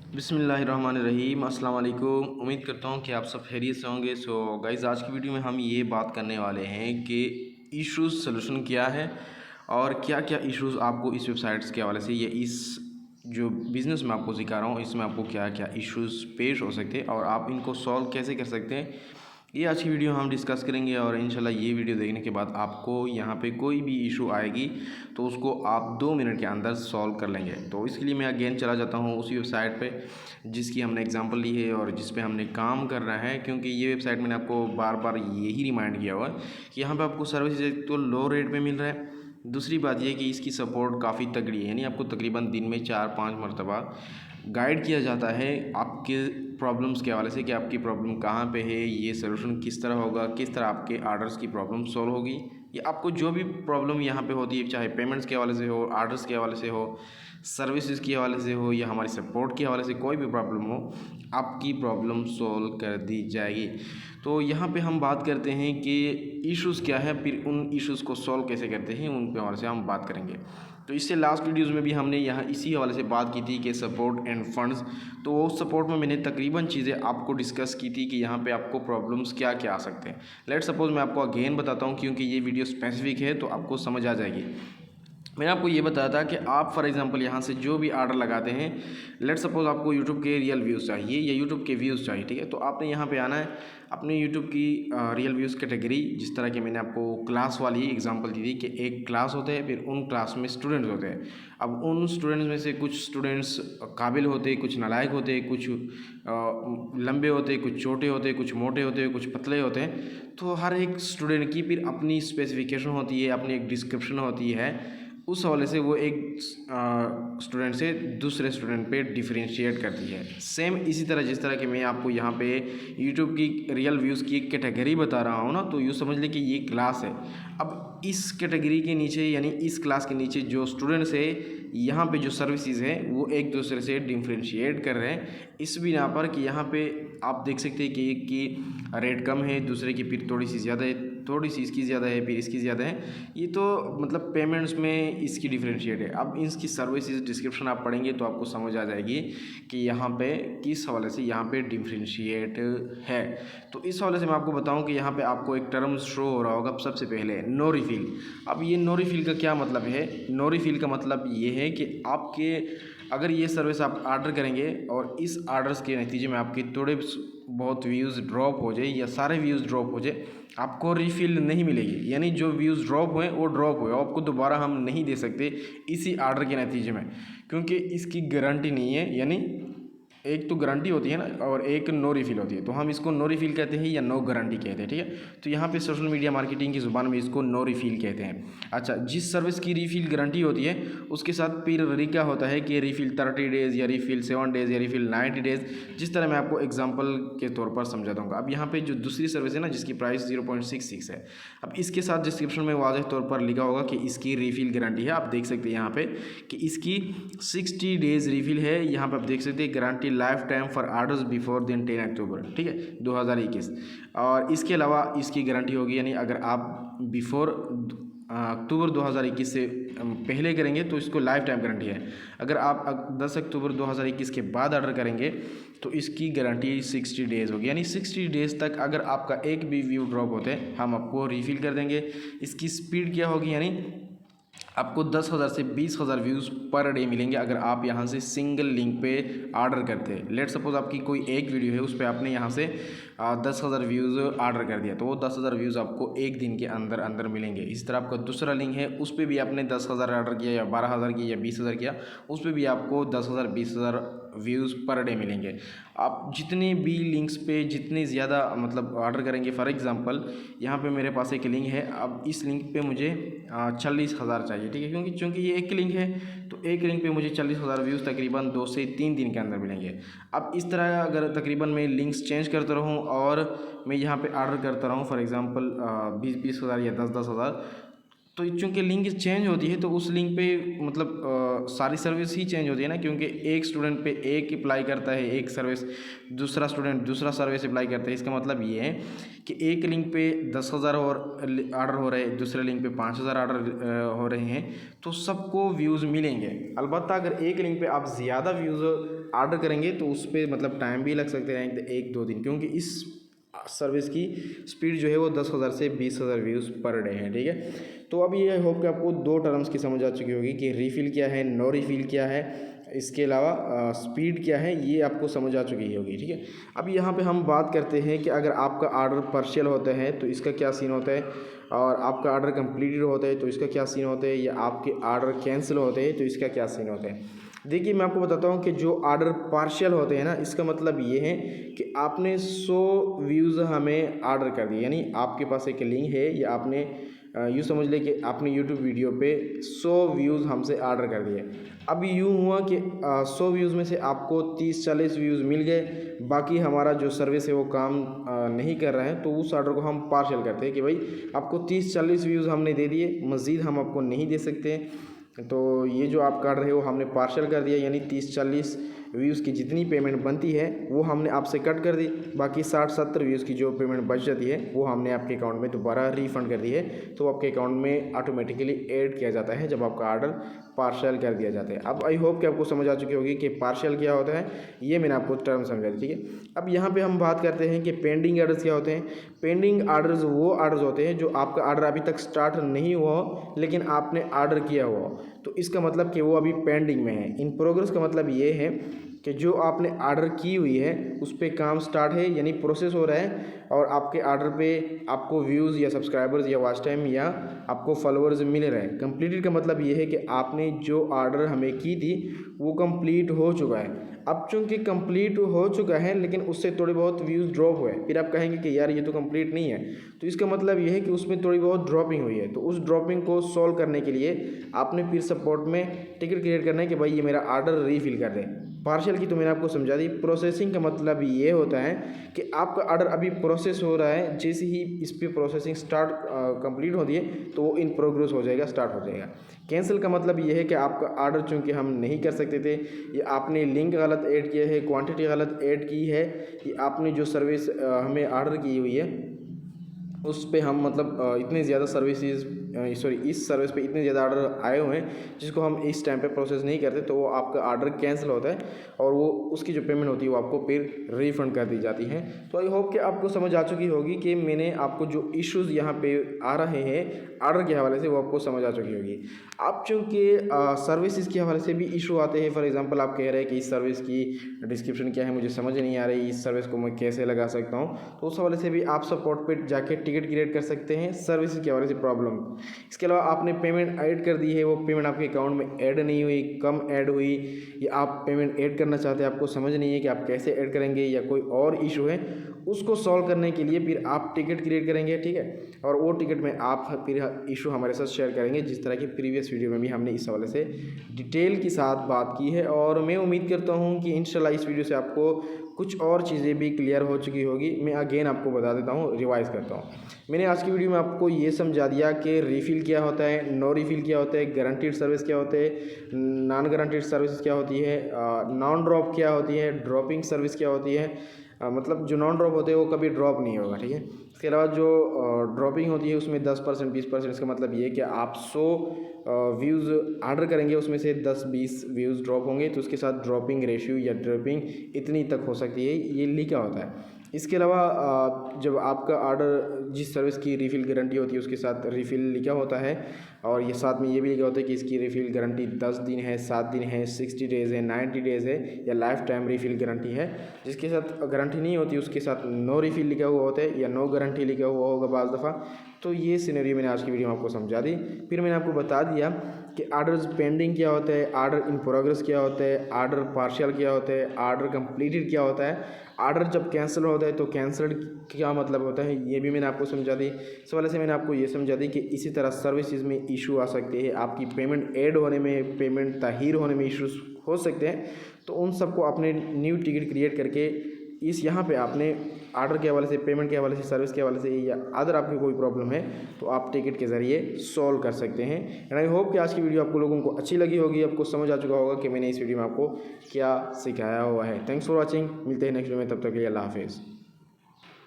बिस्मिल्लाहिर्रहमानिर्रहीम अस्सलाम वालेकुम। उम्मीद करता हूँ कि आप सब खैरियत से होंगे। सो गाइज़, आज की वीडियो में हम ये बात करने वाले हैं कि इश्यूज़ सॉल्यूशन क्या है और क्या क्या इश्यूज़ आपको इस वेबसाइट्स के हवाले से या इस जो बिज़नेस मैं आपको सिखा रहा हूँ इसमें आपको क्या क्या इश्यूज़ पेश हो सकते हैं और आप इनको सॉल्व कैसे कर सकते हैं, ये आज की वीडियो हम डिस्कस करेंगे। और इंशाल्लाह ये वीडियो देखने के बाद आपको यहाँ पे कोई भी इशू आएगी तो उसको आप 2 मिनट के अंदर सॉल्व कर लेंगे। तो इसके लिए मैं अगेन चला जाता हूँ उसी वेबसाइट पे जिसकी हमने एग्जांपल ली है और जिस पे हमने काम कर रहा है, क्योंकि ये वेबसाइट मैंने आपको बार बार यही रिमाइंड किया हुआ है कि यहाँ पर आपको सर्विस एक तो लो रेट पर मिल रहा है, दूसरी बात यह कि इसकी सपोर्ट काफ़ी तगड़ी है, यानी आपको तकरीबन दिन में 4-5 मरतबा गाइड किया जाता है आपके प्रॉब्लम्स के हवाले से कि आपकी प्रॉब्लम कहाँ पे है, ये सलूशन किस तरह होगा, किस तरह आपके आर्डर्स की प्रॉब्लम सॉल्व होगी। या आपको जो भी प्रॉब्लम यहाँ पे होती है, चाहे पेमेंट्स के हवाले से हो, आर्डर्स के हवाले से हो, सर्विसेज के हवाले से हो या हमारी सपोर्ट के हवाले से, कोई भी प्रॉब्लम हो आपकी प्रॉब्लम सॉल्व कर दी जाएगी। तो यहाँ पे हम बात करते हैं कि इश्यूज़ क्या है, फिर उन इश्यूज़ को सॉल्व कैसे करते हैं उनके हवाले से हम बात करेंगे। तो इससे लास्ट वीडियोज़ में भी हमने यहाँ इसी हवाले से बात की थी कि सपोर्ट एंड फंड्स। तो वो सपोर्ट में मैंने तकरीबन चीज़ें आपको डिस्कस की थी कि यहाँ पे आपको प्रॉब्लम्स क्या क्या आ सकते हैं। लेट्स सपोज मैं आपको अगेन बताता हूँ क्योंकि ये वीडियो स्पेसिफिक है तो आपको समझ आ जाएगी। मैंने आपको ये बताया था कि आप फॉर एग्जांपल यहाँ से जो भी आर्डर लगाते हैं, लेट्स सपोज आपको यूट्यूब के रियल व्यूज़ चाहिए या यूट्यूब के व्यूज़ चाहिए, ठीक है। तो आपने यहाँ पे आना है अपने यूट्यूब की रियल व्यूज़ कैटेगरी, जिस तरह की मैंने आपको क्लास वाली एग्जांपल दी थी कि एक क्लास होते हैं, फिर उन क्लास में स्टूडेंट्स होते हैं। अब उन स्टूडेंट्स में से कुछ स्टूडेंट्स काबिल होते हैं, कुछ नालायक होते हैं, कुछ लंबे होते हैं, कुछ छोटे होते हैं, कुछ मोटे होते हैं, कुछ पतले होते हैं। तो हर एक स्टूडेंट की फिर अपनी स्पेसिफिकेशन होती है, अपनी एक डिस्क्रिप्शन होती है, उस हवाले से वो एक स्टूडेंट से दूसरे स्टूडेंट पे डिफरेंशिएट करती है। सेम इसी तरह जिस तरह कि मैं आपको यहाँ पे यूट्यूब की रियल व्यूज़ की एक कैटेगरी बता रहा हूँ ना, तो यूँ समझ लें कि ये क्लास है। अब इस कैटेगरी के नीचे यानी इस क्लास के नीचे जो स्टूडेंट्स है, यहाँ पे जो सर्विसेज है वो एक दूसरे से डिफरेंशिएट कर रहे हैं इस बिना पर कि यहाँ पे आप देख सकते हैं कि एक की रेट कम है, दूसरे की फिर थोड़ी सी ज़्यादा है, थोड़ी सी इसकी ज़्यादा है, फिर इसकी ज़्यादा है। ये तो मतलब पेमेंट्स में इसकी डिफरेंशिएट है। अब इसकी सर्विसेज डिस्क्रिप्शन आप पढ़ेंगे तो आपको समझ आ जाएगी कि यहाँ पे किस हवाले से यहाँ पे डिफरेंशिएट है। तो इस हवाले से मैं आपको बताऊँ कि यहाँ पे आपको एक टर्म शो हो रहा होगा सबसे पहले, नो रिफिल। अब ये नो रिफिल का क्या मतलब है? नो रिफिल का मतलब ये है कि आपके अगर ये सर्विस आप ऑर्डर करेंगे और इस आर्डर्स के नतीजे में आपके थोड़े बहुत व्यूज़ ड्रॉप हो जाए या सारे व्यूज़ ड्रॉप हो जाए, आपको रिफ़िल नहीं मिलेगी। यानी जो व्यूज़ ड्रॉप हुए वो ड्रॉप हुए, आपको दोबारा हम नहीं दे सकते इसी आर्डर के नतीजे में, क्योंकि इसकी गारंटी नहीं है। यानी एक तो गारंटी होती है ना और एक नो रिफिल होती है, तो हम इसको नो रिफिल कहते हैं या नो गारंटी कहते हैं, ठीक है। तो यहाँ पे सोशल मीडिया मार्केटिंग की ज़ुबान में इसको नो रिफिल कहते हैं। अच्छा, जिस सर्विस की रिफिल गारंटी होती है उसके साथ फिर तरीका होता है कि रिफिल 30 डेज़ या रिफिल 7 डेज़ या रिफिल 90 डेज़, जिस तरह मैं आपको एग्जाम्पल के तौर पर समझा दूँगा। अब यहाँ पे जो दूसरी सर्विस है ना जिसकी प्राइस 0.66 है, अब इसके साथ डिस्क्रिप्शन में वाज़ेह तौर पर लिखा होगा कि इसकी रिफिल गारंटी है। आप देख सकते हैं यहाँ पे कि इसकी 60 डेज़ रिफिल है। यहाँ पे आप देख सकते हैं guarantee life time for orders before दिन 10 अक्टूबर, ठीक है, 2021। और इसके अलावा इसकी गारंटी होगी, यानी अगर आप बिफोर अक्टूबर 2021 से पहले करेंगे तो इसको लाइफ टाइम गारंटी है। अगर आप 10 अक्टूबर 2021 के बाद ऑर्डर करेंगे तो इसकी गारंटी 60 डेज़ होगी, यानी 60 डेज़ तक अगर आपका एक भी व्यू ड्रॉप होते हैं हम आपको रिफिल कर देंगे। इसकी स्पीड क्या होगी, यानी आपको 10,000 से 20,000 व्यूज़ पर डे मिलेंगे अगर आप यहाँ से सिंगल लिंक पे ऑर्डर करते हैं। लेट सपोज आपकी कोई एक वीडियो है, उस पर आपने यहाँ से 10,000 व्यूज़ ऑर्डर कर दिया, तो वो 10,000 व्यूज़ आपको एक दिन के अंदर अंदर मिलेंगे। इस तरह आपका दूसरा लिंक है, उस पर भी आपने 10,000 ऑर्डर किया या 12,000 किया या 20,000 किया, उस पर भी आपको 10,000 20,000 व्यूज़ पर डे मिलेंगे। आप जितने भी लिंक्स पे जितने ज़्यादा मतलब ऑर्डर करेंगे, फॉर एग्ज़ाम्पल यहाँ पे मेरे पास एक लिंक है, अब इस लिंक पे मुझे 40,000 चाहिए, ठीक है, क्योंकि ये एक लिंक है तो एक लिंक पे मुझे 40,000 व्यूज़ तकरीबन 2 से 3 दिन के अंदर मिलेंगे। अब इस तरह अगर तकरीबन मैं लिंक्स चेंज करता रहूँ और मैं यहाँ पे ऑर्डर करता रहूँ फॉर एग्ज़ाम्पल 20,000 या 10,000, तो चूँकि लिंक चेंज होती है तो उस लिंक पे मतलब सारी सर्विस ही चेंज होती है ना, क्योंकि एक स्टूडेंट पे एक अप्लाई करता है एक सर्विस, दूसरा स्टूडेंट दूसरा सर्विस अप्लाई करता है। इसका मतलब ये है कि एक लिंक पे 10,000 और ऑर्डर हो रहे हैं, दूसरे लिंक पे 5,000 ऑर्डर हो रहे हैं, तो सबको व्यूज़ मिलेंगे। अलबत्ता अगर एक लिंक पे आप ज़्यादा व्यूज़ ऑर्डर करेंगे तो उस पर मतलब टाइम भी लग सकते हैं 1-2 दिन, क्योंकि इस सर्विस की स्पीड जो है वो 10,000 से 20,000 व्यूज़ पर डे है, ठीक है। तो अब ये होप कि आपको 2 टर्म्स की समझ आ चुकी होगी कि रीफ़िल क्या है, नो रीफ़िल क्या है, इसके अलावा स्पीड क्या है, ये आपको समझ आ चुकी होगी, ठीक है। अब यहाँ पे हम बात करते हैं कि अगर आपका ऑर्डर पार्शियल होता है तो इसका क्या सीन होता है, और आपका ऑर्डर कंप्लीटेड होता है तो इसका क्या सीन होता है, या आपके ऑर्डर कैंसिल होते हैं तो इसका क्या सीन होता है। देखिए मैं आपको बताता हूँ कि जो ऑर्डर पार्शियल होते हैं ना, इसका मतलब ये है कि आपने 100 व्यूज़ हमें ऑर्डर कर दिए, यानी आपके पास एक लिंक है या आपने यूँ समझ लें कि आपने यूट्यूब वीडियो पे 100 व्यूज़ हमसे ऑर्डर कर दिए। अब यूँ हुआ कि 100 व्यूज़ में से आपको 30-40 व्यूज़ मिल गए, बाकी हमारा जो सर्विस है वो काम नहीं कर रहा है, तो उस ऑर्डर को हम पार्शियल करते हैं कि भाई आपको 30-40 व्यूज़ हमने दे दिए, मज़ीद हम आपको नहीं दे सकते। तो ये जो आपका ऑर्डर है वो हमने पार्शियल कर दिया, यानी 30-40 व्यूज़ की जितनी पेमेंट बनती है वो हमने आपसे कट कर दी, बाकी 60-70 व्यूज़ की जो पेमेंट बच जाती है वो हमने आपके अकाउंट में दोबारा रिफ़ंड कर दी है, तो आपके अकाउंट में ऑटोमेटिकली ऐड किया जाता है जब आपका ऑर्डर पार्शियल कर दिया जाता है। अब आई होप कि आपको समझ आ चुकी होगी कि पार्शियल क्या होता है, ये मैंने आपको टर्म समझा दी, ठीक है। अब यहाँ पर हम बात करते हैं कि पेंडिंग ऑर्डर्स क्या होते हैं। पेंडिंग ऑर्डर्स वो ऑर्डर्स होते हैं जो आपका ऑर्डर अभी तक स्टार्ट नहीं हुआ हो लेकिन आपने ऑर्डर किया हुआ हो, तो इसका मतलब कि वो अभी पेंडिंग में है। इन प्रोग्रेस का मतलब ये है कि जो आपने ऑर्डर की हुई है उस पर काम स्टार्ट है, यानी प्रोसेस हो रहा है, और आपके ऑर्डर पे आपको व्यूज़ या सब्सक्राइबर्स या वॉच टाइम या आपको फॉलोअर्स मिल रहे हैं। कंप्लीटेड का मतलब ये है कि आपने जो ऑर्डर हमें की थी वो कंप्लीट हो चुका है। अब चूँकि कंप्लीट हो चुका है लेकिन उससे थोड़े बहुत व्यूज़ ड्रॉप हुए, फिर आप कहेंगे कि यार ये तो कंप्लीट नहीं है, तो इसका मतलब ये है कि उसमें थोड़ी बहुत ड्रॉपिंग हुई है। तो उस ड्रॉपिंग को सॉल्व करने के लिए आपने फिर सपोर्ट में टिकट क्रिएट करना है कि भाई ये मेरा ऑर्डर रीफिल कर दें। पार्शियल की तो मैंने आपको समझा दी। प्रोसेसिंग का मतलब ये होता है कि आपका ऑर्डर अभी प्रोसेस हो रहा है, जैसे ही इस पर प्रोसेसिंग स्टार्ट कंप्लीट होती है तो वो इन प्रोग्रेस हो जाएगा, स्टार्ट हो जाएगा। कैंसिल का मतलब ये है कि आपका ऑर्डर चूँकि हम नहीं कर सकते थे, या आपने लिंक गलत ऐड किया है, क्वांटिटी गलत ऐड की है, या आपने जो सर्विस हमें ऑर्डर की हुई है उस पे हम मतलब इतने ज़्यादा सर्विसेज इस सर्विस पे इतने ज़्यादा ऑर्डर आए हुए हैं जिसको हम इस टाइम पे प्रोसेस नहीं करते, तो वो आपका ऑर्डर कैंसिल होता है और वो उसकी जो पेमेंट होती है वो आपको फिर रिफ़ंड कर दी जाती है। तो आई होप कि आपको समझ आ चुकी होगी कि मैंने आपको जो इश्यूज़ यहाँ पे आ रहे हैं ऑर्डर के हवाले से वो आपको समझ आ चुकी होगी। आप चूँकि सर्विसेज के हवाले से भी इशू आते हैं, फॉर एग्जांपल आप कह रहे हैं कि इस सर्विस की डिस्क्रिप्शन क्या है मुझे समझ नहीं आ रही, इस सर्विस को मैं कैसे लगा सकता हूँ, तो उस हवाले से भी आप सपोर्ट पे जाके टिकट क्रिएट कर सकते हैं सर्विस के हवाले से प्रॉब्लम। इसके अलावा आपने पेमेंट ऐड कर दी है, वो पेमेंट आपके अकाउंट में ऐड नहीं हुई, कम ऐड हुई, या आप पेमेंट ऐड करना चाहते हैं आपको समझ नहीं है कि आप कैसे ऐड करेंगे, या कोई और इशू है, उसको सॉल्व करने के लिए फिर आप टिकट क्रिएट करेंगे, ठीक है। और वो टिकट में आप फिर इशू हमारे साथ शेयर करेंगे, जिस तरह की प्रीवियस वीडियो में भी हमने इस हवाले से डिटेल के साथ बात की है। और मैं उम्मीद करता हूँ कि इंशाल्लाह इस वीडियो से आपको कुछ और चीज़ें भी क्लियर हो चुकी होगी। मैं अगेन आपको बता देता हूँ, रिवाइज़ करता हूँ। मैंने आज की वीडियो में आपको ये समझा दिया कि रीफ़िल क्या होता है, नो रीफ़िल क्या होता है, गारंटीड सर्विस क्या होते हैं, नॉन गारंटीड सर्विस क्या होती है, नॉन ड्रॉप क्या होती है, ड्रॉपिंग सर्विस क्या होती है, मतलब जो नॉन ड्रॉप होते हैं वो कभी ड्रॉप नहीं होगा, ठीक है। इसके अलावा जो ड्रॉपिंग होती है उसमें 10% 20%, इसका मतलब ये है कि आप 100 व्यूज़ ऑर्डर करेंगे उसमें से 10-20 व्यूज़ ड्रॉप होंगे, तो उसके साथ ड्रॉपिंग रेशियो या ड्रॉपिंग इतनी तक हो सकती है, ये लिखा होता है। इसके अलावा जब आपका ऑर्डर जिस सर्विस की रीफ़िल गारंटी होती है उसके साथ रीफ़िल लिखा होता है, और ये साथ में ये भी लिखा होता है कि इसकी रीफ़िल गारंटी 10 दिन है, 7 दिन है, 60 डेज़ है, 90 डेज़ है, या लाइफ टाइम रीफ़िल गारंटी है। जिसके साथ गारंटी नहीं होती उसके साथ नो रीफ़िल लिखा हुआ होता है या नो गारंटी लिखा हुआ होगा बाज़ दफ़ा। तो ये सिनेरियो मैंने आज की वीडियो में आपको समझा दी। फिर मैंने आपको बता दिया कि ऑर्डर्स पेंडिंग क्या होता है, ऑर्डर इन प्रोग्रेस क्या होता है, ऑर्डर पार्शियल क्या होता है, ऑर्डर कंप्लीटेड क्या होता है, ऑर्डर जब कैंसिल होता है तो कैंसल्ड क्या मतलब होता है, ये भी मैंने आपको समझा दी। इस वजह से मैंने आपको ये समझा दी कि इसी तरह सर्विसेज में इशू आ सकते हैं, आपकी पेमेंट ऐड होने में, पेमेंट ताहीर होने में इशूज़ हो सकते हैं, तो उन सबको अपने न्यू टिकट क्रिएट करके इस यहाँ पे आपने ऑर्डर के हवाले से, पेमेंट के हवाले से, सर्विस के हवाले से या अदर आपकी कोई प्रॉब्लम है तो आप टिकट के ज़रिए सॉल्व कर सकते हैं। एंड आई होप कि आज की वीडियो आपको लोगों को अच्छी लगी होगी, आपको समझ आ चुका होगा कि मैंने इस वीडियो में आपको क्या सिखाया हुआ है। थैंक्स फॉर वॉचिंग, मिलते हैं नेक्स्ट वीडियो में, तब तक के लिए अल्लाह हाफिज़।